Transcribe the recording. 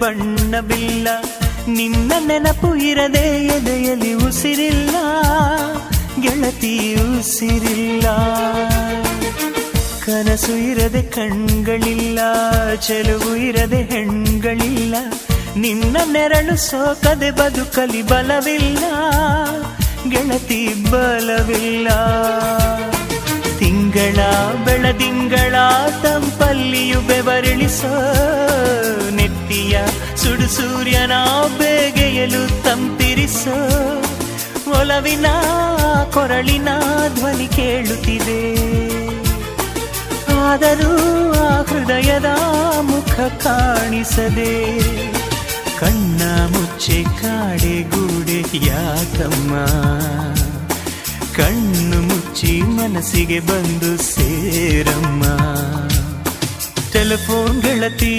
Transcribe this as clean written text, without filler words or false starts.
ಬಣ್ಣವಿಲ್ಲ, ನಿನ್ನ ನೆನಪು ಇರದೆ ಎದೆಯಲ್ಲಿ ಉಸಿರಿಲ್ಲ, ಗೆಳತಿ ಉಸಿರಿಲ್ಲ. ಕನಸು ಇರದೆ ಕಣ್ಗಳಿಲ್ಲ, ಚೆಲುವು ಇರದೆ ಹೆಣ್ಗಳಿಲ್ಲ, ನಿನ್ನ ನೆರಳು ಸೋಕದೆ ಬದುಕಲಿ ಬಲವಿಲ್ಲ, ಗೆಳತಿ ಬಲವಿಲ್ಲ. ತಿಂಗಳ ಬೆಳದಿಂಗಳ ತಂಪಲ್ಲಿಯು ಬೆವರಿಳಿಸೋ, ನೆತ್ತಿಯ ಸುಡು ಸೂರ್ಯನ ಬೇಗೆಯಲು ತಂಪಿರಿಸೋ, ಒಲವಿನ ಕೊರಳಿನ ಧ್ವನಿ ಕೇಳುತ್ತಿದೆ, ಆದರೂ ಆ ಹೃದಯದ ಮುಖ ಕಾಣಿಸದೆ. ಕಣ್ಣ ಮುಚ್ಚೆ ಕಾಡೆ ಗೂಡೆ ಯಾಕಮ್ಮ, ಕಣ್ಣು ಮುಚ್ಚಿ ಮನಸ್ಸಿಗೆ ಬಂದು ಸೇರಮ್ಮ. ಟೆಲಿಫೋನ್ ಗೆಳತಿ